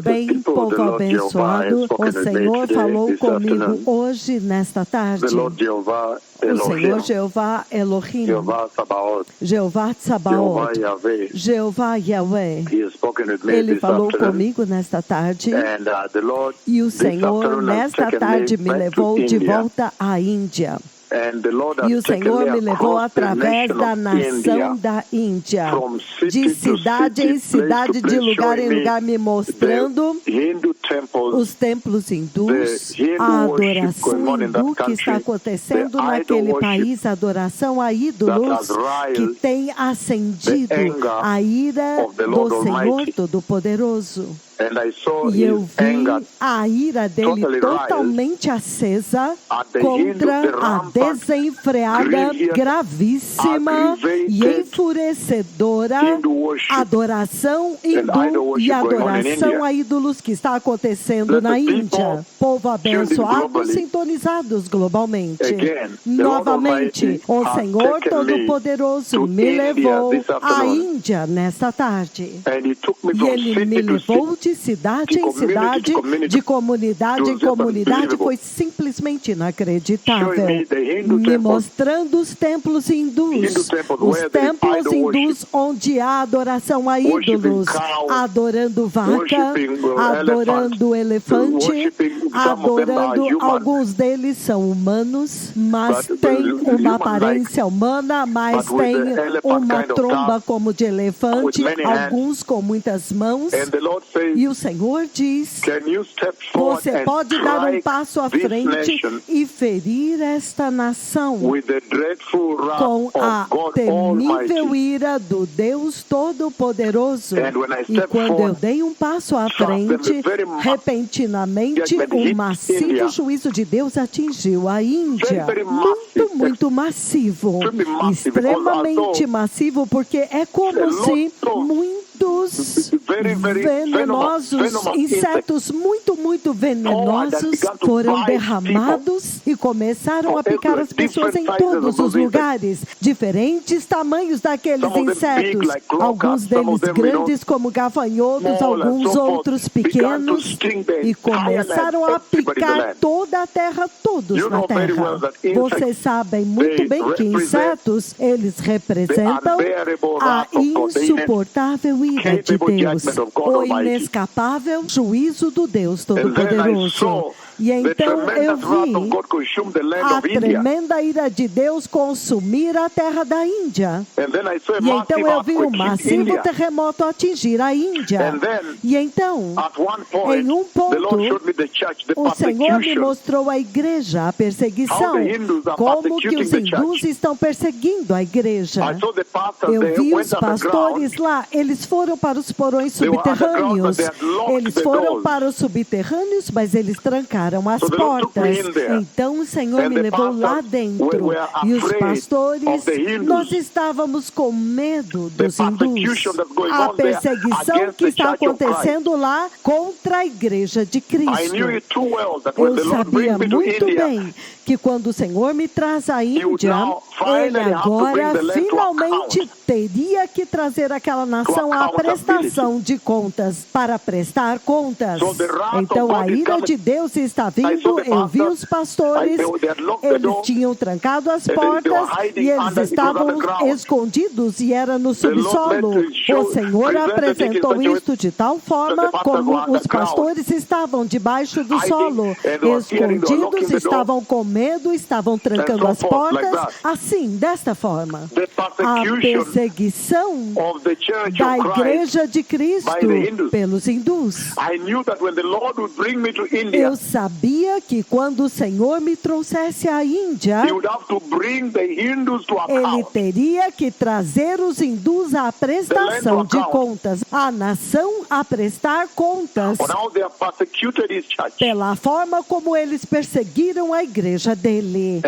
Bem, povo abençoado, o Senhor falou comigo hoje, nesta tarde. O Senhor Jeová Elohim, Jeová Tsabaoth, Jeová Yahweh, Ele falou comigo nesta tarde, e o Senhor nesta tarde me levou de volta à Índia. E o Senhor me levou através da nação da Índia, de cidade em cidade, de lugar em lugar, me mostrando os templos hindus, a adoração hindu que está acontecendo naquele país, a adoração a ídolos que tem acendido a ira do Senhor Todo-Poderoso. E eu vi a ira dele totalmente acesa contra a desenfreada, gravíssima e enfurecedora adoração hindu e adoração a ídolos que está acontecendo na Índia. Povo abençoado, sintonizados globalmente. Novamente, o Senhor Todo-Poderoso me levou à Índia nesta tarde. E Ele me levou de cidade em cidade, de comunidade em comunidade, foi simplesmente inacreditável. Me mostrando os templos hindus, os templos hindus onde há adoração a ídolos, adorando vaca, adorando elefante, adorando, alguns deles são humanos, mas têm uma aparência humana, mas têm uma tromba como de elefante, alguns com muitas mãos. E o Senhor diz, você pode dar um passo à frente e ferir esta nação com a temível ira do Deus Todo-Poderoso. E quando eu dei um passo à frente, repentinamente, um massivo juízo de Deus atingiu a Índia. Muito massivo, extremamente massivo, porque é como se muitos venenosos, insetos muito venenosos foram derramados e começaram a picar as pessoas em todos os lugares. Diferentes tamanhos daqueles insetos. Alguns deles grandes como gafanhotos, alguns outros pequenos. E começaram a picar toda a terra, todos na terra. Vocês sabem muito bem que insetos, eles representam a insuportável ira de Deus, o inescapável juízo do Deus Todo-Poderoso. E então eu vi a tremenda ira de Deus consumir a terra da Índia. E então eu vi um massivo terremoto atingir a Índia. E então, em um ponto, o Senhor me mostrou a igreja, a perseguição, como que os hindus estão perseguindo a igreja. Eu vi os pastores lá, eles foram para os porões subterrâneos. Eles foram para os subterrâneos, mas eles trancaram as portas. Então o Senhor me levou lá dentro. E os pastores, nós estávamos com medo dos hindus. A perseguição que está acontecendo lá contra a igreja de Cristo. Eu sabia muito bem que quando o Senhor me traz à Índia, Ele agora finalmente teria que trazer aquela nação à prestação de contas, para prestar contas. Então a ira de Deus está vindo. Eu vi os pastores, eles tinham trancado as portas e eles estavam escondidos e era no subsolo. O Senhor apresentou isto de tal forma como os pastores estavam debaixo do solo, escondidos, estavam com medo, estavam trancando as portas, assim, desta forma. A perseguição da igreja de Cristo pelos hindus. Eu sabia que quando o Senhor me trouxesse à Índia, Ele teria que trazer os hindus à prestação de contas, a nação a prestar contas pela forma como eles perseguiram a igreja dele.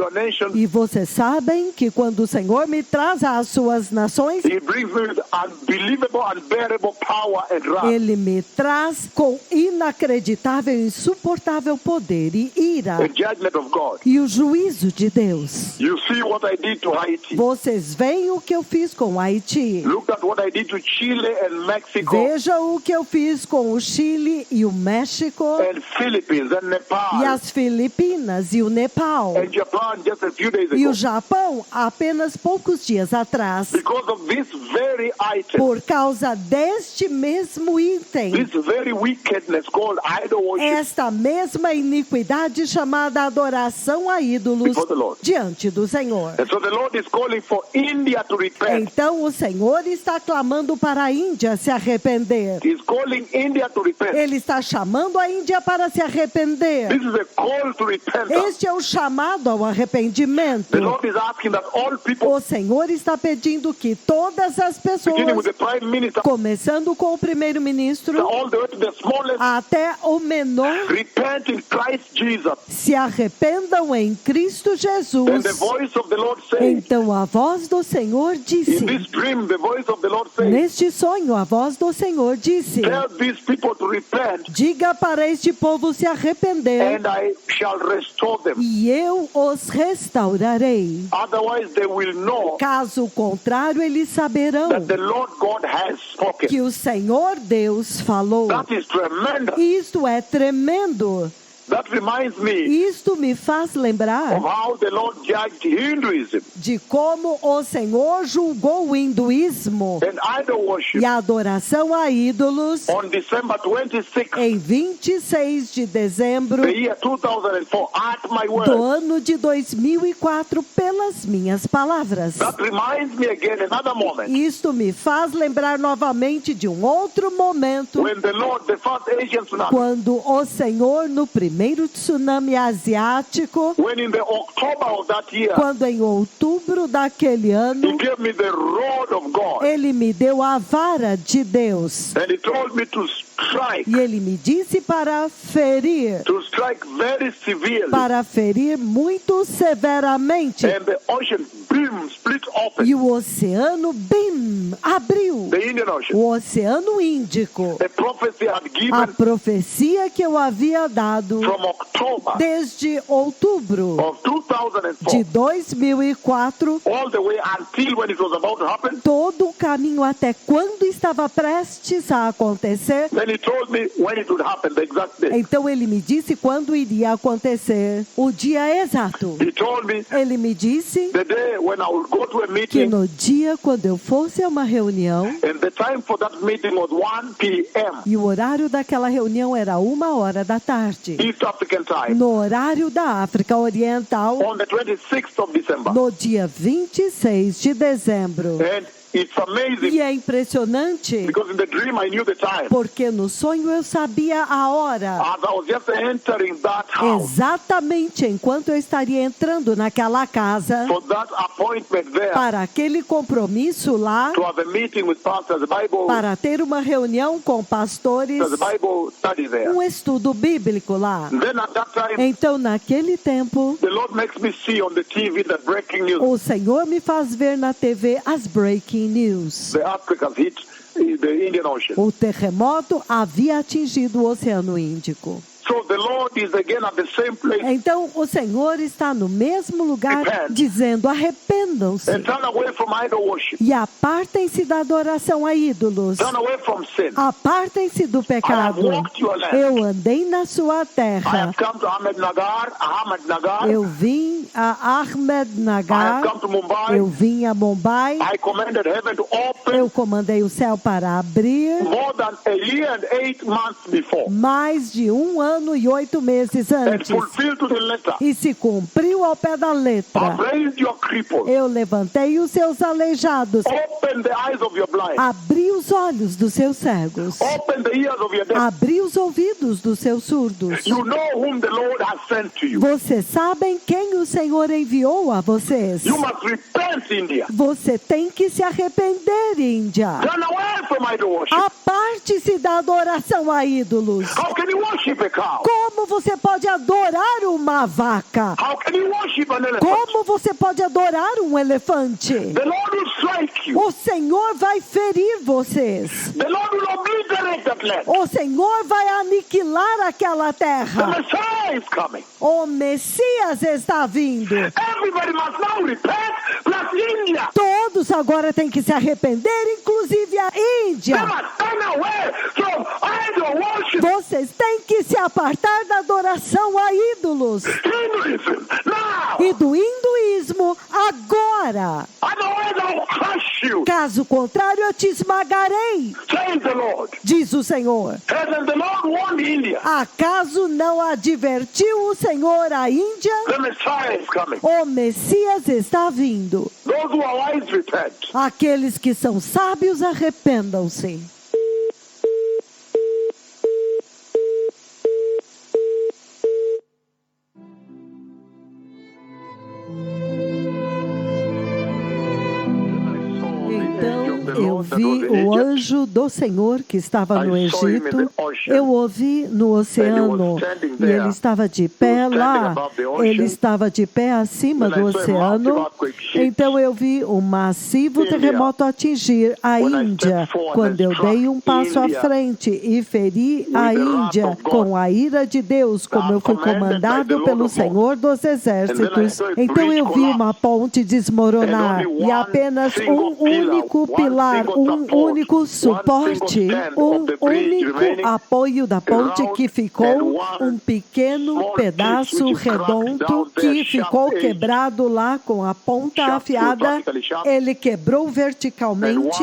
your nation, E vocês sabem que quando o Senhor me traz às suas nações, He brings me with unbelievable, unbearable power and wrath. Ele me traz com inacreditável e insuportável poder e ira. The judgment of God. E o juízo de Deus. You see what I did to Haiti. Vocês veem o que eu fiz com Haiti. Look at what I did to Chile and Mexico Veja o que eu fiz com o Chile e o México and Philippines and Nepal e as Filipinas e o Nepal and Japan just a few days e ago. o Japão apenas poucos dias atrás. Because of this very item, Por causa deste mesmo item, this very wickedness called idol worship esta mesma iniquidade chamada adoração a ídolos before the Lord. diante do Senhor. And so the Lord is calling for India to repent. Então o Senhor está clamando para a Índia se arrepender. He's calling India to repent. Ele está chamando a Índia para se arrepender. This is a call to repentance. Este é o chamado ao arrependimento. The Lord is asking that all people, O Senhor está pedindo que todas as beginning with pessoas, the Prime Minister, começando com o primeiro-ministro all the way to the smallest, até o menor, repent in Christ Jesus. se arrependam em Cristo And Jesus. the voice of the Lord says, Então a voz do Senhor disse, in this dream, the voice of the Lord says, neste sonho a voz do Senhor disse, tell these people to repent, diga para este povo se arrepender and I shall restore them. e eu os restaurarei. Otherwise, they will know Caso contrário, eles saberão that the Lord God has spoken. que o Senhor Deus falou. That is tremendous. Isto é tremendo. That reminds me Isto me faz lembrar of how the Lord judged Hinduism de como o Senhor julgou o hinduísmo and idol worship e a adoração a ídolos on December 26th, em 26 de dezembro the year 2004, at my do word. ano de 2004 pelas minhas palavras. That reminds me again another moment Isto me faz lembrar novamente de um outro momento when the Lord, the first Asian tsunami, quando o Senhor, no primeiro tsunami asiático, when in the October of that year, quando em outubro daquele He ano, gave me the rod of God, Ele me deu a vara de Deus. and He told me to strike E Ele me disse para ferir very severely, muito severamente. and the ocean boom, split open, E o oceano, bim, abriu. the Indian Ocean. O Oceano Índico. A prophecy had A given profecia que eu havia dado from October desde outubro of 2004 de 2004, all the way until when it was about to happen. todo o caminho até quando estava prestes a acontecer. Then He told me when it would happen, the exact day. Então ele me disse quando iria acontecer, o dia exato. He told me Ele me disse the day when I would go to a que meeting, no dia quando eu fosse a uma reunião, and the time for that meeting was 1 p.m. e o horário daquela reunião era 1h da tarde, East African time, no horário da África Oriental, on the 26th of December. no dia 26 de dezembro. And it's amazing E é impressionante, because in the dream I knew the time. porque no sonho eu sabia a hora. As I was just entering that house Exatamente enquanto eu estaria entrando naquela casa for that appointment there para aquele compromisso lá, to have a meeting with pastors, the Bible, para ter uma reunião com pastores, the Bible study there. um estudo bíblico lá. Then at that time, Então, naquele tempo, the Lord makes me see on the TV the breaking news. o Senhor me faz ver na TV as breaking news. The earthquake has hit the Indian Ocean. O terremoto havia atingido o Oceano Índico. So the Lord is again at the same place Então, o Senhor está no mesmo lugar, Repent. dizendo: arrependam-se and turn away from idol worship. e apartem-se da adoração a ídolos. Turn away from sin. Apartem-se do pecado. I have walked your land. Eu andei na sua I terra. have come to Ahmednagar. Eu vim a Ahmednagar. I have come to Mumbai. Eu vim a Mumbai. I commanded heaven to open Eu comandei o céu para abrir more than a year and 8 months before, mais de 1 ano e 8 meses and antes. fulfilled to the letter. E se cumpriu ao pé da letra. I've raised your cripples. Eu levantei os seus aleijados. Open the eyes of your blind. Abri os olhos dos seus cegos. Open the ears of your deaf. Abri os ouvidos dos seus surdos. You know whom the Lord has sent to you. Vocês sabem quem o Senhor enviou a vocês. You must repent, India. Você tem que se arrepender, Índia. Turn away from idol worship. Aparte-se da adoração a ídolos. How can you worship worship a cow? Como você pode adorar uma vaca? How can you worship an elephant? Como você pode adorar um elefante? The Lord will strike you. O Senhor vai ferir vocês. The Lord will obliterate that land. O Senhor vai aniquilar aquela The terra. Messiah is coming. O Messias está vindo. Everybody must now repent, plus India. Todos agora têm que se arrepender, inclusive a They Índia. must turn away from idol worship. Vocês têm que se apartar da adoração a ídolos Hinduism now. e do hinduísmo agora. Otherwise I'll crush you, Caso contrário, eu te esmagarei, says the Lord. diz o Senhor. Hasn't the Lord warned India? Acaso não advertiu o Senhor a Índia? The Messiah is coming. O Messias está vindo. Those who are wise repent. Aqueles que são sábios, arrependam-se. Então eu vi o anjo do Senhor que estava no Egito. Eu o vi no oceano e ele estava de pé lá. Ele estava de pé acima do oceano. Então eu vi um massivo terremoto atingir a Índia. Quando eu dei um passo à frente e feri a Índia com a ira de Deus, como eu fui comandado pelo Senhor dos Exércitos. Então eu vi uma ponte desmoronar e apenas um único pilar, um único suporte, um único apoio da ponte que ficou, um pequeno pedaço redondo que ficou quebrado lá com a ponta afiada. Ele quebrou verticalmente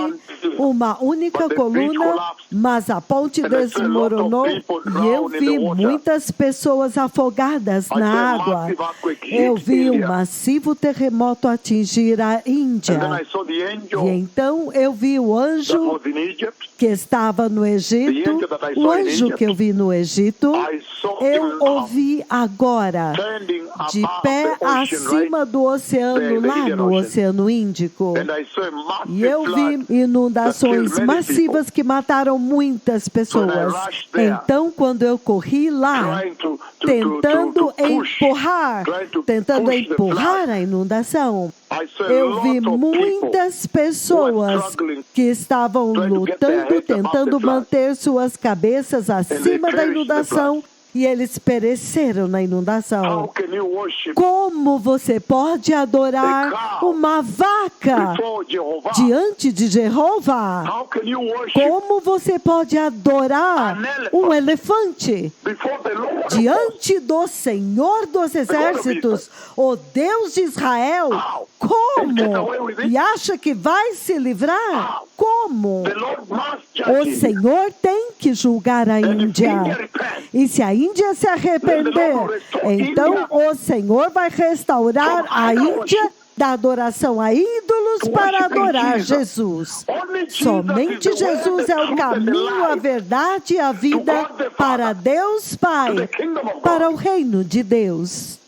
uma única coluna, mas a ponte desmoronou e eu vi muitas pessoas afogadas na água. Eu vi um massivo terremoto atingir a Índia. E então eu vi o anjo que estava no Egito, o anjo que eu vi no Egito, eu o vi agora, de pé acima do oceano, lá no Oceano Índico. E eu vi inundações massivas que mataram muitas pessoas. Então, quando eu corri lá, tentando empurrar a inundação, eu vi muitas pessoas que estavam lutando, tentando manter suas cabeças acima da inundação, e eles pereceram na inundação. Como você pode adorar uma vaca diante de Jeová? Como você pode adorar um elefante diante do Senhor dos Exércitos, o Deus de Israel? Como? E acha que vai se livrar? Como? O Senhor tem que julgar a Índia. E se a Índia se arrepender, então o Senhor vai restaurar a Índia da adoração a ídolos para adorar Jesus. Somente Jesus é o caminho, a verdade e a vida para Deus Pai, para o reino de Deus.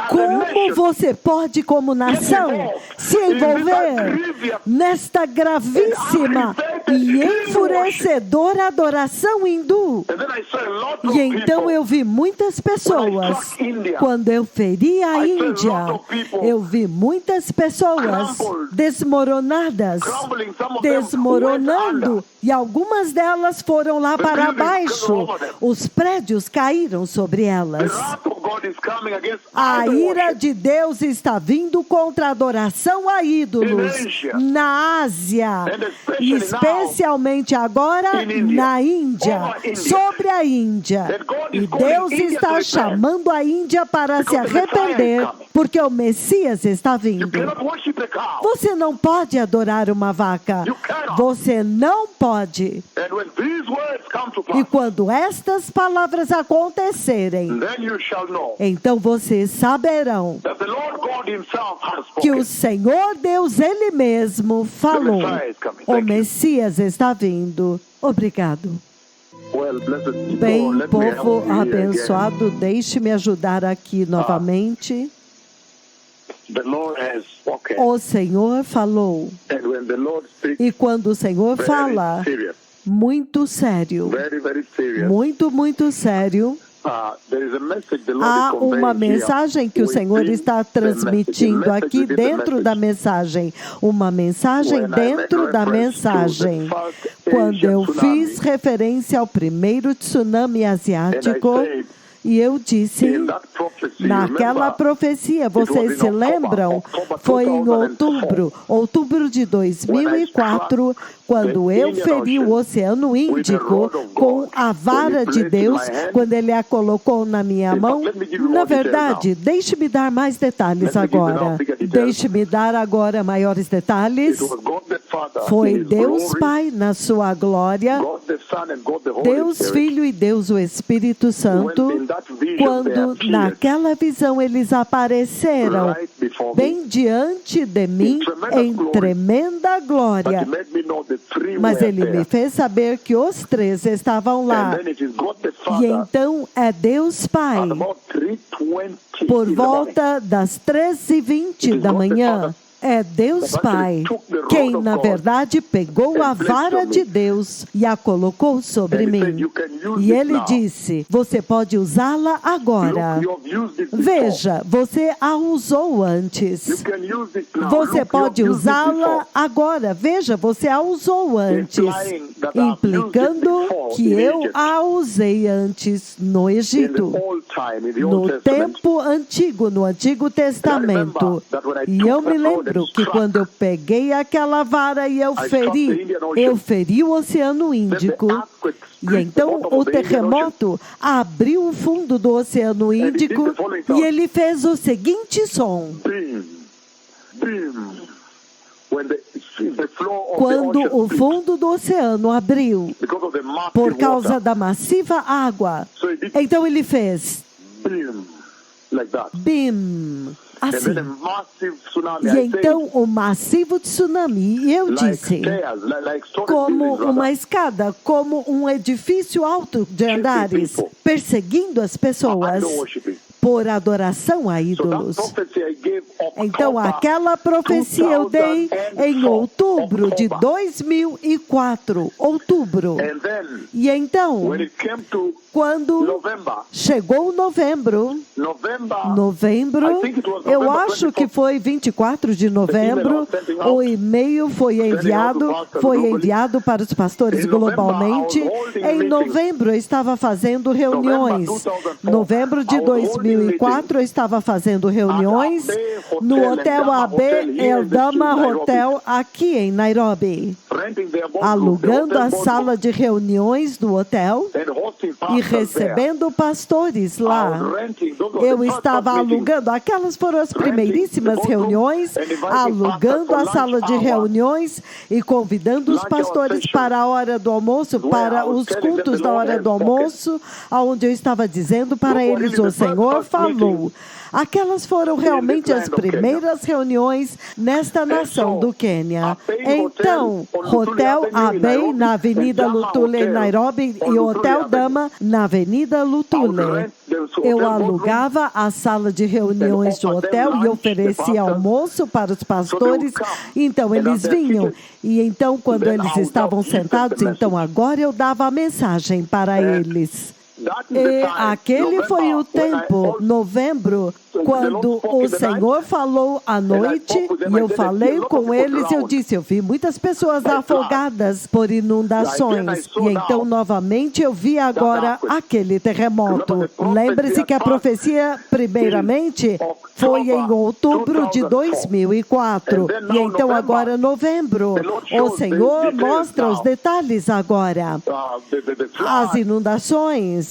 Como você pode, como nação, se envolver nesta gravíssima e enfurecedora adoração hindu? E então eu vi muitas pessoas, quando eu feri a Índia, eu vi muitas pessoas desmoronadas, desmoronando, e algumas delas foram lá para baixo. Os prédios caíram sobre elas. A ira de Deus está vindo contra a adoração a ídolos na Ásia, e especialmente agora na Índia, sobre a Índia. E Deus está chamando a Índia para se arrepender, porque o Messias está vindo. Você não pode adorar uma vaca. Você não pode. E quando estas palavras acontecerem, então vocês saberão que o Senhor Deus, Ele mesmo, falou. O Messias está vindo. Obrigado. Bem, povo abençoado, deixe-me ajudar aqui novamente. O Senhor falou. E quando o Senhor fala, muito sério. Very, very serious. Muito, muito sério. There is a message the Lord Há is conveying uma here mensagem que o Senhor within está the message. transmitindo The message aqui within the dentro message. da mensagem. Uma mensagem When I dentro made da reference to mensagem. the first Quando Asian eu tsunami, fiz referência ao primeiro tsunami and I asiático, said, e eu disse, in that prophecy, naquela remember, profecia, vocês se lembram? Foi em outubro de 2004, quando eu feri o Oceano Índico com a vara de Deus, quando Ele a colocou na minha mão. Na verdade, deixe-me dar mais detalhes agora. Deixe-me dar agora maiores detalhes. Foi Deus Pai na sua glória, Deus Filho e Deus o Espírito Santo, quando naquela visão eles apareceram bem diante de mim em tremenda glória. Mas Ele me fez saber que os três estavam lá. E então é Deus Pai, por volta das 3h20 da manhã. É Deus Pai quem, na verdade, pegou a vara de Deus e a colocou sobre mim. E Ele disse, você pode usá-la agora. Veja, você a usou antes. Você pode usá-la agora. Veja, você a usou antes. Implicando que eu a usei antes no Egito. No tempo antigo, no Antigo Testamento. E eu me lembro que quando eu peguei aquela vara e eu feri o Oceano Índico, e então o terremoto abriu o fundo do Oceano Índico e ele fez o seguinte som. Quando o fundo do oceano abriu, por causa da massiva água, então ele fez bim. Assim. E então o massivo tsunami, e eu disse, como uma escada, como um edifício alto de andares, perseguindo as pessoas por adoração a ídolos. Então aquela profecia eu dei em outubro de 2004, outubro. E então, quando chegou novembro, eu acho que foi 24 de novembro, o e-mail foi enviado para os pastores globalmente. Em novembro eu estava fazendo reuniões. Novembro de 2004 eu estava fazendo reuniões no Hotel AB Eldama Hotel aqui em Nairobi, alugando a sala de reuniões do hotel e recebendo pastores lá. Eu estava alugando, aquelas foram as primeiríssimas reuniões, alugando a sala de reuniões e convidando os pastores para a hora do almoço, para os cultos da hora do almoço, onde eu estava dizendo para eles, o Senhor falou. Aquelas foram realmente as primeiras reuniões nesta nação do Quênia. Então, Hotel Abbey na Avenida Lutule, em Nairobi, e Hotel Dama na Avenida Lutule. Eu alugava a sala de reuniões do hotel e oferecia almoço para os pastores. Então, eles vinham. E então, quando eles estavam sentados, então agora eu dava a mensagem para eles. E aquele foi o tempo, novembro, quando o Senhor falou à noite, e eu falei com eles, eu disse, eu vi muitas pessoas afogadas por inundações, e então novamente eu vi agora aquele terremoto. Lembre-se que a profecia, primeiramente, foi em outubro de 2004, e então agora novembro, o Senhor mostra os detalhes agora. As inundações,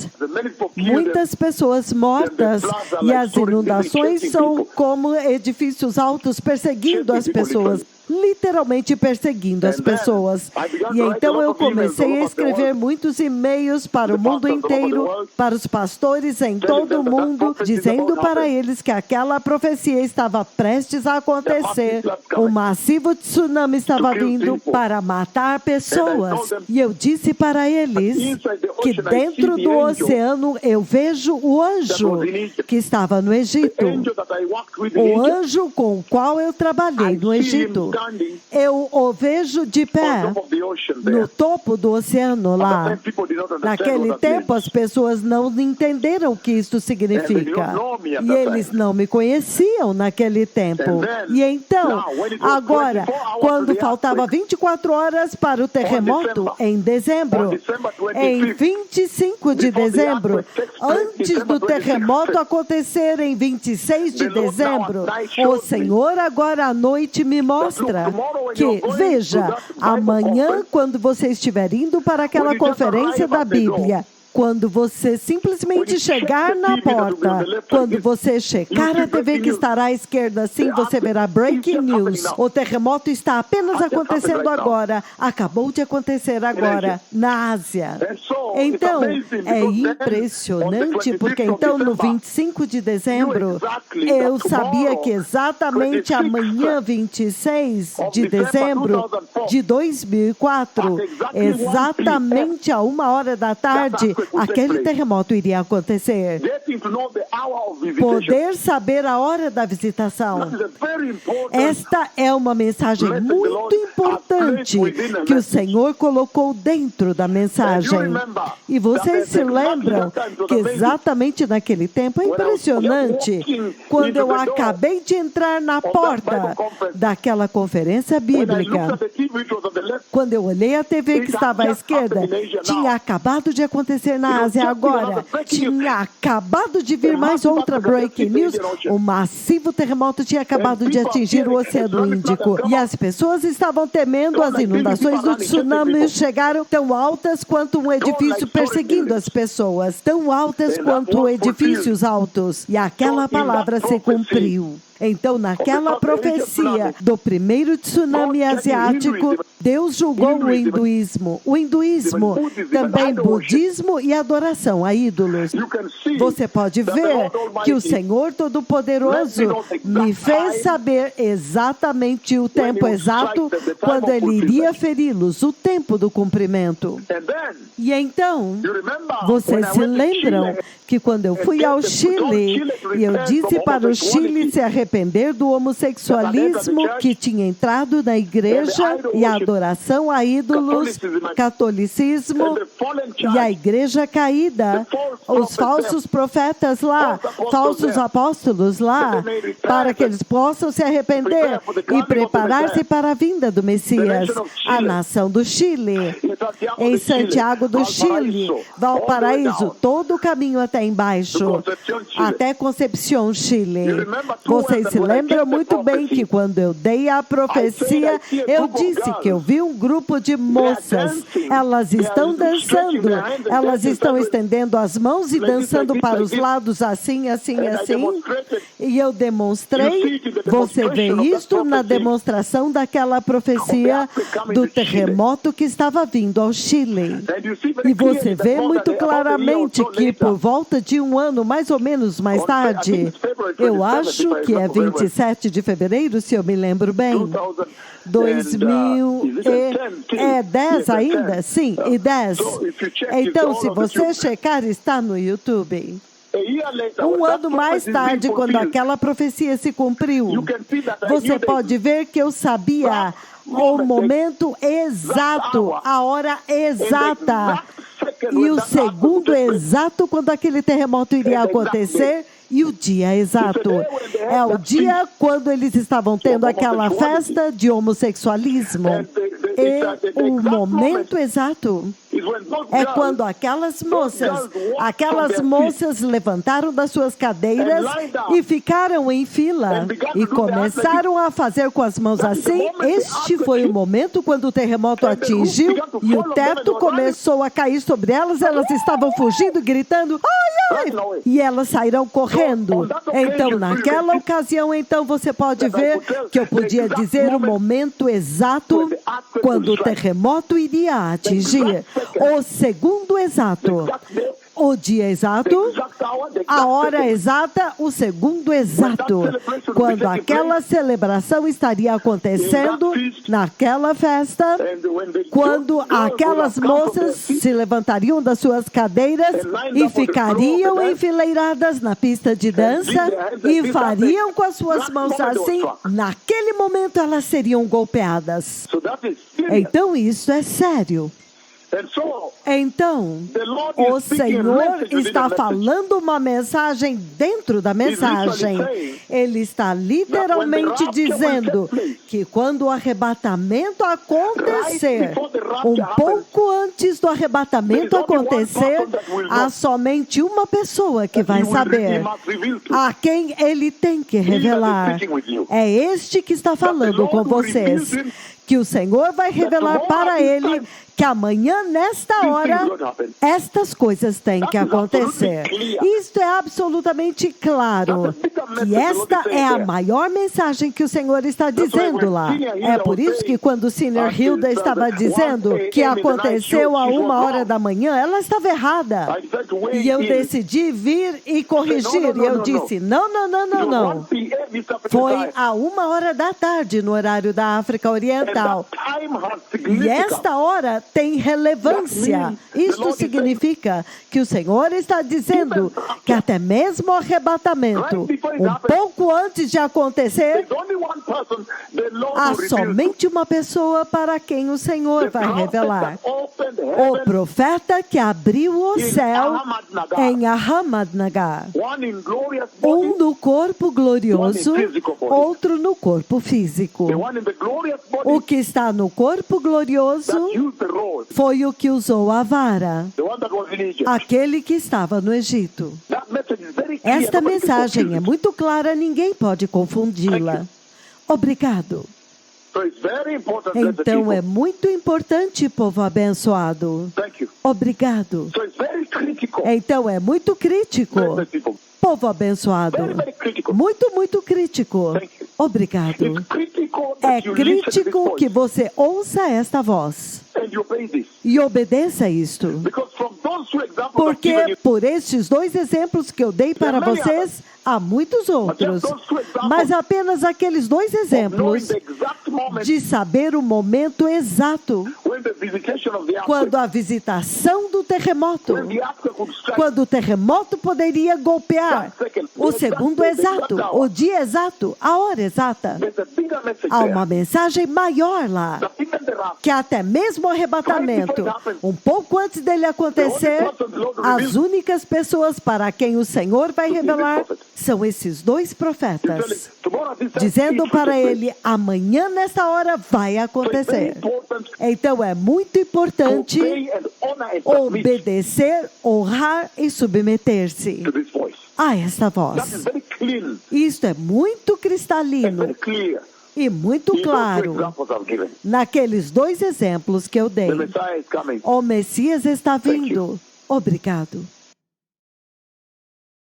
muitas pessoas mortas, e as inundações são como edifícios altos perseguindo as pessoas. Literalmente perseguindo as pessoas. E então eu comecei a escrever muitos e-mails para o mundo inteiro, para os pastores em todo o mundo, dizendo para eles que aquela profecia estava prestes a acontecer. Um massivo tsunami estava vindo para matar pessoas. E eu disse para eles, que dentro do oceano eu vejo o anjo que estava no Egito. O anjo com o qual eu trabalhei no Egito. Eu o vejo de pé no topo do oceano lá. Naquele tempo as pessoas não entenderam o que isso significa. E eles não me conheciam naquele tempo. E então, agora, quando faltava 24 horas para o terremoto, em dezembro, em 25 de dezembro, antes do terremoto acontecer em 26 de dezembro, o Senhor agora à noite me mostra que, veja, amanhã, quando você estiver indo para aquela conferência da Bíblia, quando você simplesmente chegar na porta, quando você checar a TV que estará à esquerda, assim você verá Breaking News. O terremoto está apenas acontecendo agora. Acabou de acontecer agora, na Ásia. Então, é impressionante, porque então no 25 de dezembro, eu sabia que exatamente amanhã, 26 de dezembro de 2004, exatamente a 1h da tarde, aquele terremoto iria acontecer. Poder saber a hora da visitação. Esta é uma mensagem muito importante que o Senhor colocou dentro da mensagem. E vocês se lembram que exatamente naquele tempo, é impressionante, quando eu acabei de entrar na porta daquela conferência bíblica, quando eu olhei a TV que estava à esquerda, tinha acabado de acontecer na Ásia agora. Tinha acabado de vir mais outra breaking news. O massivo terremoto tinha acabado de atingir o Oceano Índico. E as pessoas estavam temendo. As inundações do tsunami chegaram tão altas quanto um edifício perseguindo as pessoas. Tão altas quanto edifícios altos. E aquela palavra se cumpriu. Então, naquela profecia do primeiro tsunami asiático, Deus julgou o hinduísmo. O hinduísmo, também budismo e adoração a ídolos. Você pode ver que o Senhor Todo-Poderoso me fez saber exatamente o tempo exato quando Ele iria feri-los, o tempo do cumprimento. E então, vocês se lembram que quando eu fui ao Chile, e eu disse para o Chile se arrepender do homossexualismo que tinha entrado na igreja e a adoração a ídolos, catolicismo e a igreja caída, os falsos profetas lá, falsos apóstolos lá, para que eles possam se arrepender e preparar-se para a vinda do Messias. A nação do Chile, em Santiago do Chile, Valparaíso, todo o caminho até embaixo, até Concepción, Chile. Vocês se lembram muito bem que quando eu dei a profecia, eu disse que eu vi um grupo de moças. Elas estão dançando, elas estão estendendo as mãos e dançando para os lados, assim, assim, assim. E eu demonstrei, você vê isto na demonstração daquela profecia do terremoto que estava vindo ao Chile. E você vê muito claramente que por volta de um ano, mais ou menos mais tarde, eu acho que é 27 de fevereiro, se eu me lembro bem, 2010 ainda? Sim, e 10. Então, se você checar, está no YouTube. Um ano mais tarde, quando aquela profecia se cumpriu, você pode ver que eu sabia o momento exato, a hora exata, e o segundo exato quando aquele terremoto iria acontecer, e o dia exato. É o dia quando eles estavam tendo aquela festa de homossexualismo. E o momento exato é quando aquelas moças levantaram das suas cadeiras e ficaram em fila e começaram a fazer com as mãos assim. Este foi o momento quando o terremoto atingiu e o teto começou a cair sobre elas. Elas estavam fugindo, gritando, ai, ai! E elas saíram correndo. Então, naquela ocasião, então, você pode ver que eu podia dizer o momento exato quando o terremoto iria atingir. O segundo exato. o dia exato, a hora exata, o segundo exato, quando aquela celebração estaria acontecendo, naquela festa, quando aquelas moças se levantariam das suas cadeiras e ficariam enfileiradas na pista de dança e fariam com as suas mãos assim, naquele momento elas seriam golpeadas. Então isso é sério. Então, o Senhor está falando uma mensagem dentro da mensagem. Ele está literalmente dizendo que quando o arrebatamento acontecer, um pouco antes do arrebatamento acontecer, há somente uma pessoa que vai saber a quem ele tem que revelar. É este que está falando com vocês. Que o Senhor vai revelar para ele que amanhã, nesta hora, estas coisas têm que acontecer. Isto é absolutamente claro. Que esta é a maior mensagem que o Senhor está dizendo lá. É por isso que quando o Sr. Hilda estava dizendo que aconteceu a 1h da manhã, ela estava errada. E eu decidi vir e corrigir. E eu disse, não. Foi a 1h da tarde no horário da África Oriental. E esta hora tem relevância. Isto significa que o Senhor está dizendo que até mesmo o arrebatamento, um pouco antes de acontecer, há somente uma pessoa para quem o Senhor vai revelar. O profeta que abriu o céu em Ahmadnagar. Um no corpo glorioso, outro no corpo físico. O que está no corpo glorioso foi o que usou a vara, aquele que estava no Egito. Esta mensagem é muito clara, ninguém pode confundi-la. Obrigado. Então é muito importante, povo abençoado. Obrigado. Então é muito crítico. Povo abençoado. Muito crítico. Obrigado. É crítico que você ouça esta voz. E obedeça isto. Porque por estes 2 exemplos que eu dei para vocês, há muitos outros. Mas apenas aqueles 2 exemplos de saber o momento exato. Quando a visitação do terremoto. Quando o terremoto poderia golpear. O segundo exato. O dia exato. A hora exata. Há uma mensagem maior lá. Que até mesmo o arrebatamento, um pouco antes dele acontecer, as únicas pessoas para quem o Senhor vai revelar são esses 2 profetas, dizendo para ele, amanhã nessa hora vai acontecer. Então é muito importante obedecer, honrar e submeter-se a esta voz. Isto é muito cristalino e muito claro naqueles 2 exemplos que eu dei. O Messias está vindo. Obrigado.